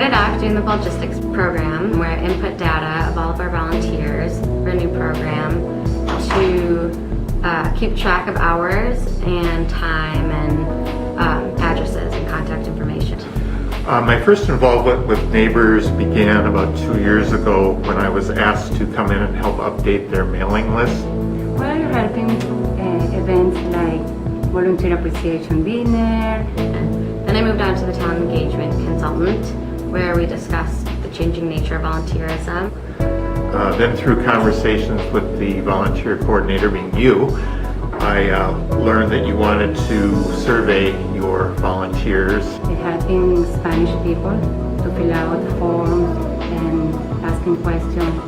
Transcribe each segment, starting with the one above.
started off doing the Volgistics program, where I input data of all of our volunteers for a new program to keep track of hours and time and addresses and contact information. My first involvement with Neighbors began about 2 years ago when I was asked to come in and help update their mailing list. Well, you're helping events like Volunteer Appreciation Dinner. Then I moved on to the Talent Engagement Consultant, where we discussed the changing nature of volunteerism. Then through conversations with the volunteer coordinator, being you, I learned that you wanted to survey your volunteers. Helping Spanish people to fill out forms and asking questions.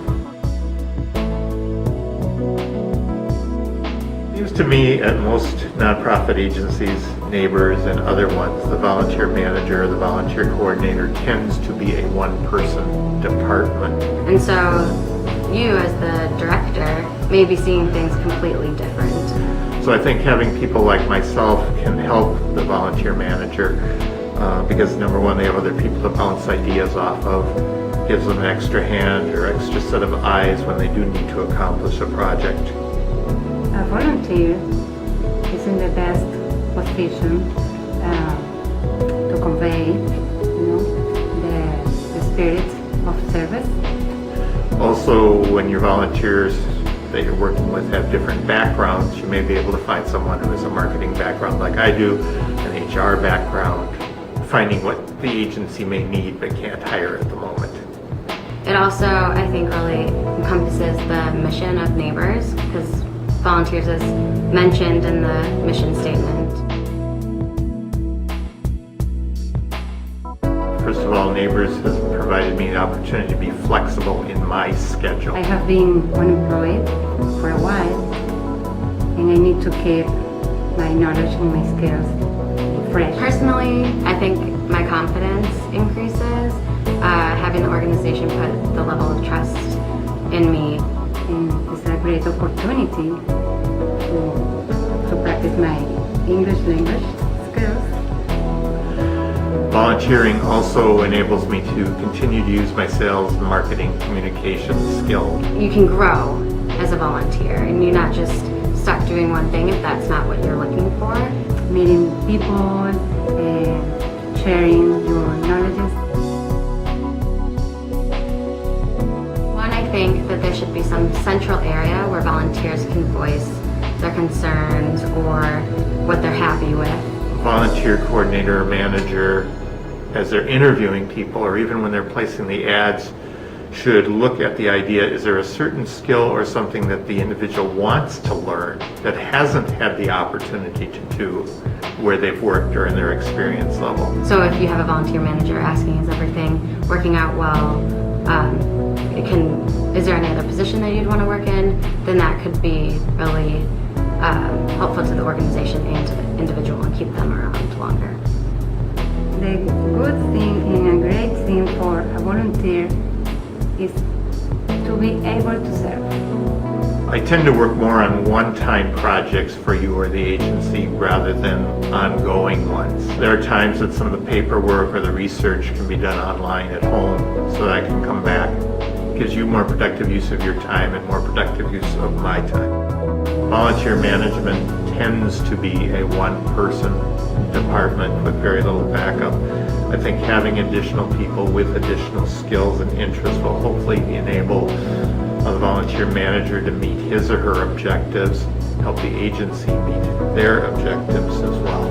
Seems to me at most nonprofit agencies, Neighbors and other ones, the volunteer manager, the volunteer coordinator tends to be a one-person department. And so you as the director may be seeing things completely different. So I think having people like myself can help the volunteer manager because number one, they have other people to bounce ideas off of, gives them an extra hand or extra set of eyes when they do need to accomplish a project. A volunteer is in the best position to convey, the spirit of service. Also, when your volunteers that you're working with have different backgrounds, you may be able to find someone who has a marketing background like I do, an HR background, finding what the agency may need but can't hire at the moment. It also, I think, really encompasses the mission of Neighbors, because volunteers is mentioned in the mission statement. First of all, Neighbors has provided me the opportunity to be flexible in my schedule. I have been unemployed for a while, and I need to keep my knowledge and my skills fresh. Personally, I think my confidence increases, having the organization put the level of trust in me. And it's a great opportunity to practice my English language skills. Volunteering also enables me to continue to use my sales and marketing communications skill. You can grow as a volunteer, and you're not just stuck doing one thing if that's not what you're looking for. Meeting people, sharing your knowledge. One, I think that there should be some central area where volunteers can voice their concerns or what they're happy with. Volunteer coordinator or manager, as they're interviewing people or even when they're placing the ads, should look at the idea, is there a certain skill or something that the individual wants to learn that hasn't had the opportunity to do where they've worked or in their experience level. So if you have a volunteer manager asking, is everything working out well, is there any other position that you'd want to work in, then that could be really helpful to the organization and to the individual and keep them around longer. The good thing and a great thing for a volunteer is to be able to serve. I tend to work more on one-time projects for you or the agency rather than ongoing ones. There are times that some of the paperwork or the research can be done online at home so that I can come back. It gives you more productive use of your time and more productive use of my time. Volunteer management tends to be a one-person department with very little backup. I think having additional people with additional skills and interests will hopefully enable the volunteer manager to meet his or her objectives, help the agency meet their objectives as well.